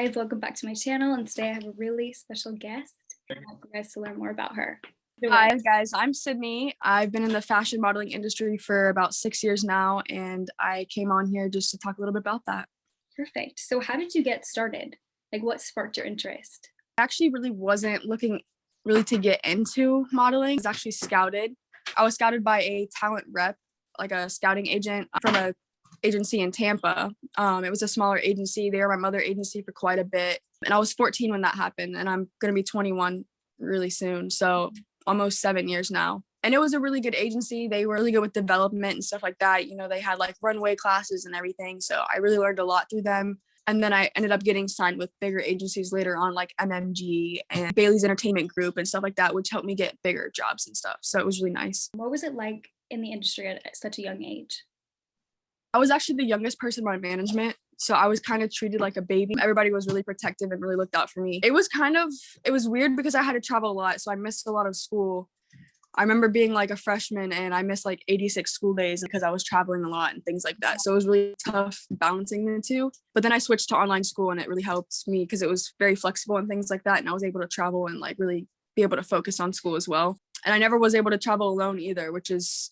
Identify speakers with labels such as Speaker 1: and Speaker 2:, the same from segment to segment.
Speaker 1: guys, welcome back to my channel, and today I have a really special guest. I want you guys to learn more about her.
Speaker 2: Hi guys, I'm Cydney. I've been in the fashion modeling industry for about 6 years now, and I came on here just to talk a little bit about that.
Speaker 1: Perfect. So how did you get started? Like, what sparked your interest?
Speaker 2: I actually really wasn't looking to get into modeling. I was actually scouted. I was scouted by a talent rep, like a scouting agent from a agency in Tampa. It was a smaller agency. They were my mother agency for quite a bit. And I was 14 when that happened, and I'm going to be 21 really soon. So almost 7 years now. And it was a really good agency. They were really good with development and stuff like that. You know, they had like runway classes and everything. So I really learned a lot through them. And then I ended up getting signed with bigger agencies later on, like MMG and Bailey's Entertainment Group and stuff like that, which helped me get bigger jobs and stuff. So it was really nice.
Speaker 1: What was it like in the industry at such a young age?
Speaker 2: I was actually the youngest person by management. So I was kind of treated like a baby. Everybody was really protective and really looked out for me. It was weird because I had to travel a lot. So I missed a lot of school. I remember being like a freshman and I missed like 86 school days because I was traveling a lot and things like that. So it was really tough balancing the two. But then I switched to online school and it really helped me because it was very flexible and things like that. And I was able to travel and like really be able to focus on school as well. And I never was able to travel alone either, which is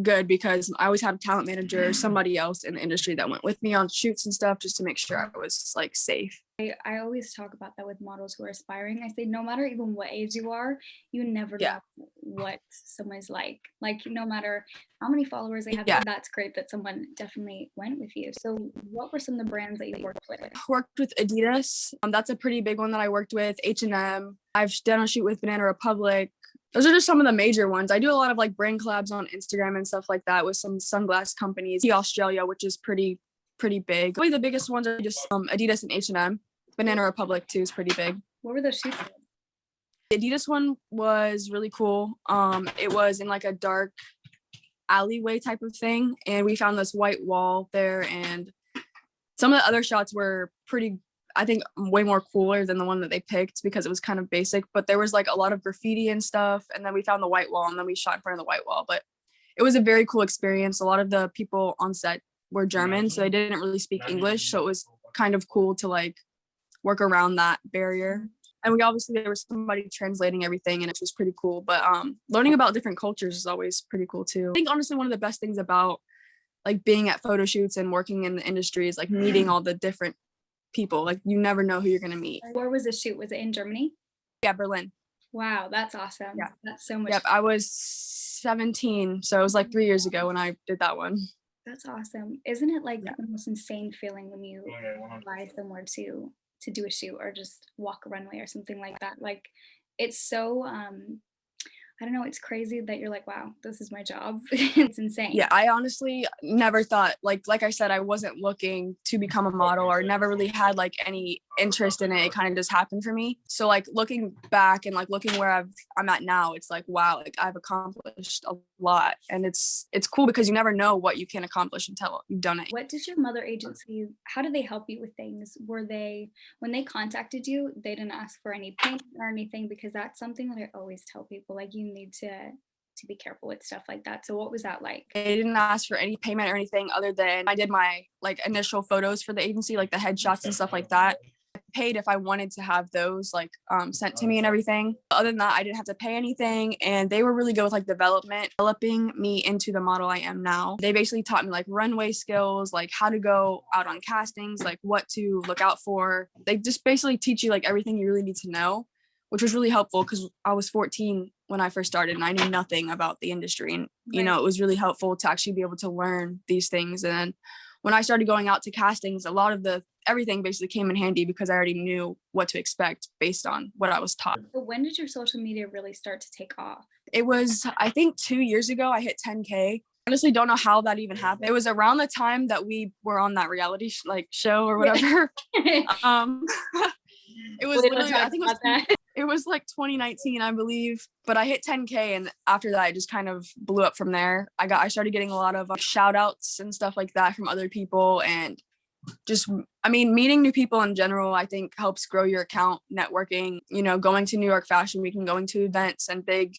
Speaker 2: good because I always had a talent manager or somebody else in the industry that went with me on shoots and stuff just to make sure I was like safe.
Speaker 1: I always talk about that with models who are aspiring. I say no matter even what age you are, you never know what someone's like. Like no matter how many followers they have, that's great that someone definitely went with you. So what were some of the brands that you worked with?
Speaker 2: Worked with Adidas. That's a pretty big one that I worked with. H&M. I've done a shoot with Banana Republic. Those are just some of the major ones. I do a lot of like brand collabs on Instagram and stuff like that with some sunglass companies. Australia, which is pretty big. Probably the biggest ones are just Adidas and H&M. Banana Republic too is pretty big.
Speaker 1: What were those shoots?
Speaker 2: The Adidas one was really cool. It was in like a dark alleyway type of thing, and we found this white wall there, and some of the other shots were pretty, I think, way more cooler than the one that they picked because it was kind of basic, but there was like a lot of graffiti and stuff, and then we found the white wall and then we shot in front of the white wall. But it was a very cool experience. A lot of the people on set were German, so they didn't really speak English, so it was kind of cool to like work around that barrier. And there was somebody translating everything, and it was pretty cool. But learning about different cultures is always pretty cool too. I think honestly one of the best things about like being at photo shoots and working in the industry is like meeting all the different people. Like you never know who you're gonna meet.
Speaker 1: Where was the shoot? Was it in Germany?
Speaker 2: Yeah, Berlin.
Speaker 1: Wow, that's awesome.
Speaker 2: Yeah,
Speaker 1: that's so much.
Speaker 2: Yep, I was 17, so it was like 3 years ago when I did that one.
Speaker 1: That's awesome. Isn't it like the most insane feeling when you fly somewhere to do a shoot or just walk a runway or something like that? Like it's so I don't know, it's crazy that you're like, wow, this is my job. It's insane.
Speaker 2: Yeah, I honestly never thought, like I said, I wasn't looking to become a model or never really had like any interest in it. It kind of just happened for me. So like looking back and like looking where I'm at now, it's like, wow, like I've accomplished a lot. And it's cool because you never know what you can accomplish until you've done it.
Speaker 1: What does your mother agency, how do they help you with things? When they contacted you, they didn't ask for any payment or anything? Because that's something that I always tell people, like you need to be careful with stuff like that. So what was that like?
Speaker 2: They didn't ask for any payment or anything other than I did my like initial photos for the agency, like the headshots and stuff like that. I paid if I wanted to have those like sent to me and everything. Other than that, I didn't have to pay anything, and they were really good with like developing me into the model I am now. They basically taught me like runway skills, like how to go out on castings, like what to look out for. They just basically teach you like everything you really need to know, which was really helpful because I was 14 when I first started and I knew nothing about the industry. And, you know, it was really helpful to actually be able to learn these things. And then when I started going out to castings, a lot of everything basically came in handy because I already knew what to expect based on what I was taught.
Speaker 1: But when did your social media really start to take off?
Speaker 2: It was, I think 2 years ago, I hit 10K. Honestly, don't know how that even happened. It was around the time that we were on that reality show or whatever. It was literally, I think it was like 2019, I believe, but I hit 10K, and after that, I just kind of blew up from there. I started getting a lot of shout outs and stuff like that from other people, and just, I mean, meeting new people in general, I think helps grow your account, networking, you know, going to New York Fashion Week and going to events and big,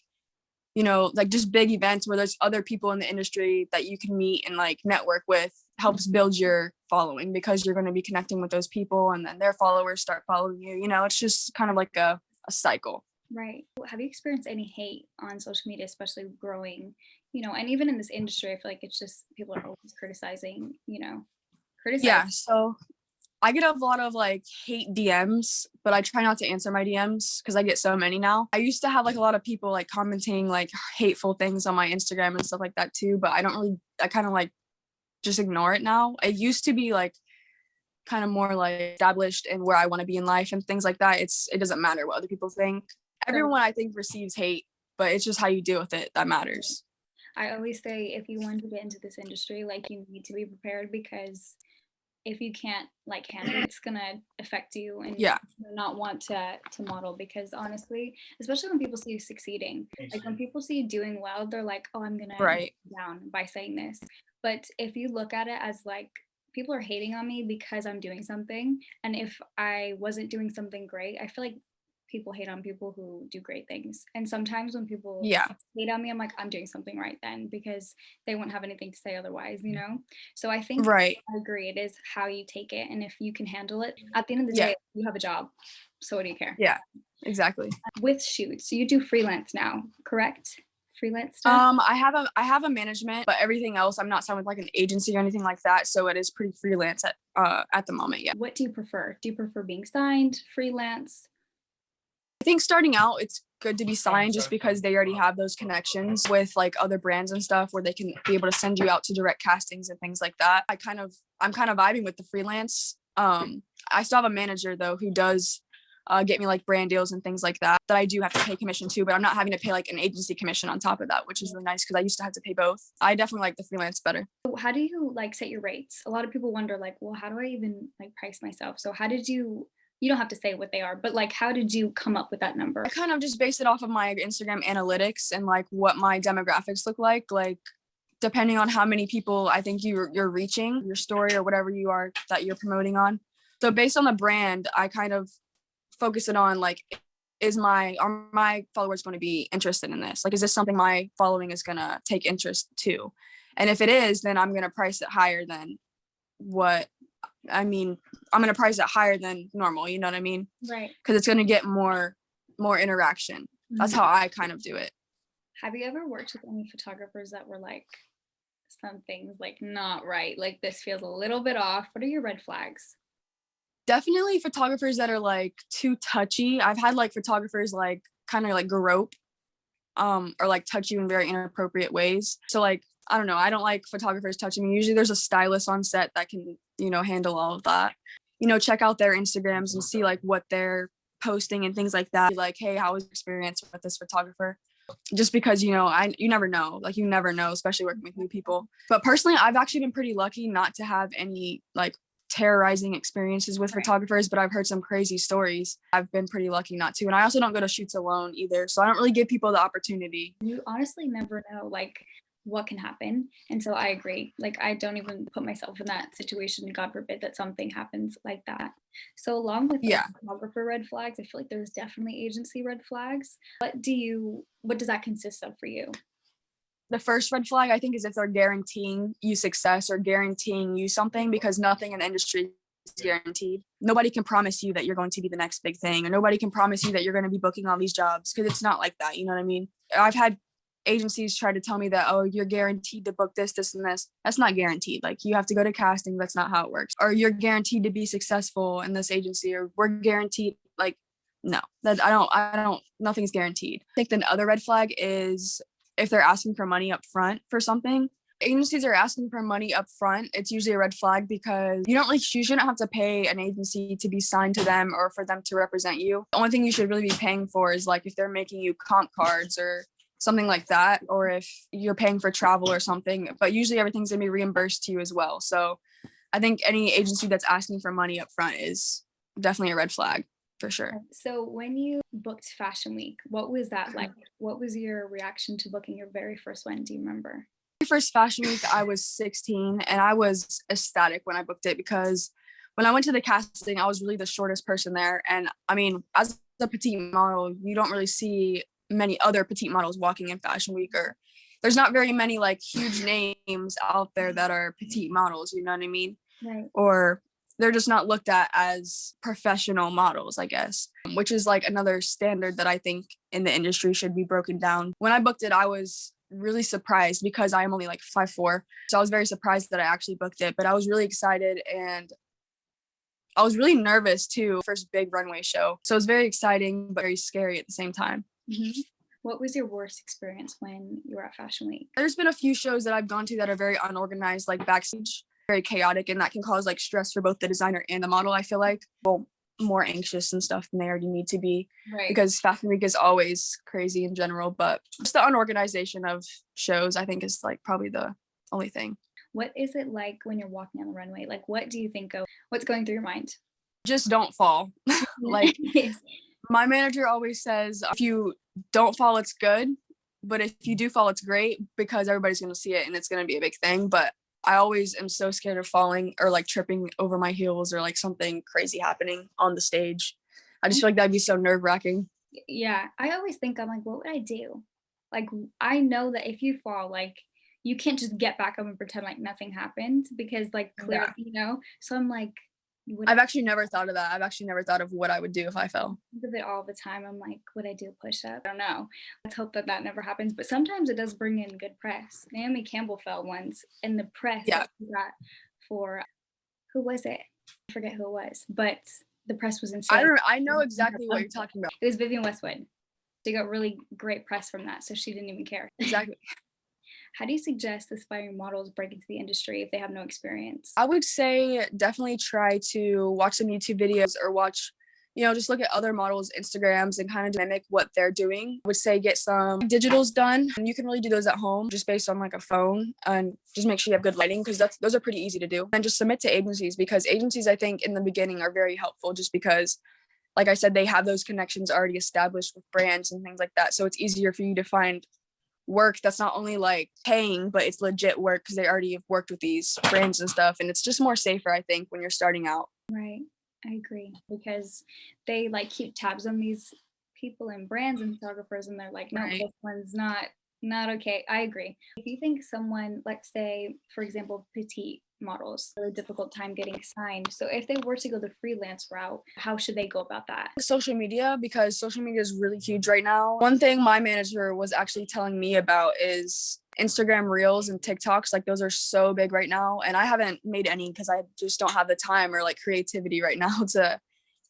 Speaker 2: you know, like just big events where there's other people in the industry that you can meet and like network with helps build your following, because you're going to be connecting with those people and then their followers start following you. You know, it's just kind of like a cycle.
Speaker 1: Right. Have you experienced any hate on social media, especially growing, and even in this industry, I feel like it's just people are always criticizing,
Speaker 2: Yeah. So I get a lot of like hate DMs, but I try not to answer my DMs because I get so many now. I used to have like a lot of people like commenting like hateful things on my Instagram and stuff like that too, but I kind of like just ignore it now. It used to be like kind of more like established in where I want to be in life and things like that. It doesn't matter what other people think. Everyone I think receives hate, but it's just how you deal with it that matters.
Speaker 1: I always say if you want to get into this industry, like you need to be prepared, because if you can't like handle it, it's gonna affect you and not want to model, because honestly, especially when people see you succeeding, like when people see you doing well, they're like, oh, I'm gonna
Speaker 2: right
Speaker 1: down by saying this. But if you look at it as like, people are hating on me because I'm doing something, and if I wasn't doing something great, I feel like people hate on people who do great things. And sometimes when people hate on me, I'm like, I'm doing something right then, because they won't have anything to say otherwise, So I think I agree. It is how you take it. And if you can handle it, at the end of the day, you have a job. So what do you care?
Speaker 2: Yeah, exactly.
Speaker 1: With shoots, so you do freelance now, correct? Freelance stuff?
Speaker 2: I have a management, but everything else I'm not signed with like an agency or anything like that. So it is pretty freelance at the moment. Yeah.
Speaker 1: What do you prefer? Do you prefer being signed, freelance?
Speaker 2: I think starting out, it's good to be signed just because they already have those connections with like other brands and stuff where they can be able to send you out to direct castings and things like that. I'm kind of vibing with the freelance. I still have a manager though who does get me like brand deals and things like that I do have to pay commission to, but I'm not having to pay like an agency commission on top of that, which is really nice because I used to have to pay both. I definitely like the freelance better.
Speaker 1: How do you like set your rates? A lot of people wonder like, well, how do I even like price myself? So how did you don't have to say what they are, but like, how did you come up with that number?
Speaker 2: I kind of just based it off of my Instagram analytics and like what my demographics look like depending on how many people I think you're reaching, your story or whatever you are that you're promoting on. So based on the brand, I kind of focus it on like, are my followers going to be interested in this? Like, is this something my following is going to take interest to? And if it is, then I'm going to price it higher than I'm going to price it higher than normal. You know what I mean?
Speaker 1: Right.
Speaker 2: Because it's going to get more interaction. That's how I kind of do it.
Speaker 1: Have you ever worked with any photographers that were like, some things like not right? Like this feels a little bit off. What are your red flags?
Speaker 2: Definitely photographers that are like too touchy. I've had like photographers like kind of like grope or like touch you in very inappropriate ways. So like, I don't know. I don't like photographers touching me. Usually there's a stylist on set that can, handle all of that. Check out their Instagrams and see like what they're posting and things like that. Like, hey, how was your experience with this photographer? Just because, you never know. Like, you never know, especially working with new people. But personally, I've actually been pretty lucky not to have any like terrorizing experiences with photographers, but I've heard some crazy stories. I've been pretty lucky not to. And I also don't go to shoots alone either. So I don't really give people the opportunity.
Speaker 1: You honestly never know like what can happen. And so I agree. Like, I don't even put myself in that situation. God forbid that something happens like that. So along with photographer red flags, I feel like there's definitely agency red flags. What does that consist of for you?
Speaker 2: The first red flag, I think, is if they're guaranteeing you success or guaranteeing you something, because nothing in the industry is guaranteed. Nobody can promise you that you're going to be the next big thing, or nobody can promise you that you're going to be booking all these jobs, because it's not like that. You know what I mean? I've had agencies try to tell me that, oh, you're guaranteed to book this, this, and this. That's not guaranteed. Like, you have to go to casting. That's not how it works. Or you're guaranteed to be successful in this agency, or we're guaranteed. Like, no, that I don't, nothing's guaranteed. I think the other red flag is if they're asking for money up front for something. Agencies are asking for money up front. It's usually a red flag, because you shouldn't have to pay an agency to be signed to them or for them to represent you. The only thing you should really be paying for is like if they're making you comp cards or something like that, or if you're paying for travel or something, but usually everything's gonna be reimbursed to you as well. So I think any agency that's asking for money up front is definitely a red flag. For sure.
Speaker 1: So when you booked Fashion Week, what was that like? What was your reaction to booking your very first one? Do you remember?
Speaker 2: My first Fashion Week, I was 16, and I was ecstatic when I booked it, because when I went to the casting, I was really the shortest person there. And I mean, as a petite model, you don't really see many other petite models walking in Fashion Week, or there's not very many like huge names out there that are petite models, you know what I mean?
Speaker 1: Right.
Speaker 2: or they're just not looked at as professional models, I guess, which is like another standard that I think in the industry should be broken down. When I booked it, I was really surprised because I am only like 5'4". So I was very surprised that I actually booked it, but I was really excited and I was really nervous too. First big runway show. So it was very exciting, but very scary at the same time.
Speaker 1: Mm-hmm. What was your worst experience when you were at Fashion Week?
Speaker 2: There's been a few shows that I've gone to that are very unorganized, like backstage, very chaotic, and that can cause like stress for both the designer and the model, I feel like. Well, more anxious and stuff than they already need to be,
Speaker 1: Right.
Speaker 2: because Fashion Week is always crazy in general, but just the unorganization of shows, I think, is like probably the only thing.
Speaker 1: What is it like when you're walking on the runway? Like, what do you think of? What's going through your mind?
Speaker 2: Just don't fall. Like, my manager always says, if you don't fall, it's good. But if you do fall, it's great because everybody's going to see it and it's going to be a big thing. But I always am so scared of falling or like tripping over my heels or like something crazy happening on the stage. I just feel like that'd be so nerve wracking.
Speaker 1: Yeah. I always think, I'm like, what would I do? Like, I know that if you fall, like, you can't just get back up and pretend like nothing happened because, like, clearly, So I'm like,
Speaker 2: I've actually never thought of that. I've actually never thought of what I would do if I fell.
Speaker 1: I think of it all the time. I'm like, would I do a push-up? I don't know. Let's hope that that never happens. But sometimes it does bring in good press. Naomi Campbell fell once, and the press that she got for, who was it? I forget who it was, but the press was insane.
Speaker 2: I know exactly what you're talking about.
Speaker 1: It was Vivienne Westwood. She got really great press from that, so she didn't even care.
Speaker 2: Exactly.
Speaker 1: How do you suggest aspiring models break into the industry if they have no experience?
Speaker 2: I would say definitely try to watch some YouTube videos or watch, just look at other models' Instagrams and kind of mimic what they're doing. I would say get some digitals done. And you can really do those at home just based on like a phone, and just make sure you have good lighting because those are pretty easy to do. And just submit to agencies because agencies, I think, in the beginning are very helpful just because, like I said, they have those connections already established with brands and things like that. So it's easier for you to find work that's not only like paying, but it's legit work because they already have worked with these brands and stuff. And it's just more safer, I think, when you're starting out.
Speaker 1: Right. I agree because they like keep tabs on these people and brands and photographers and they're like, no,
Speaker 2: Right.
Speaker 1: this one's not okay. I agree. If you think someone, let's say, for example, petite models, really difficult time getting signed. So if they were to go the freelance route, how should they go about that?
Speaker 2: Social media, because social media is really huge right now. One thing my manager was actually telling me about is Instagram Reels and TikToks. Like those are so big right now. And I haven't made any because I just don't have the time or like creativity right now to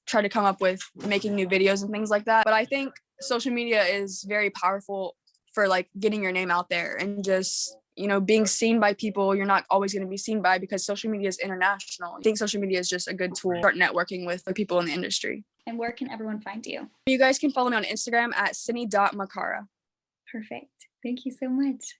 Speaker 2: try to come up with making new videos and things like that. But I think social media is very powerful for like getting your name out there and just being seen by people you're not always going to be seen by because social media is international. I think social media is just a good tool to start networking with the people in the industry.
Speaker 1: And where can everyone find you?
Speaker 2: You guys can follow me on Instagram at Cydney.Makara.
Speaker 1: Perfect. Thank you so much.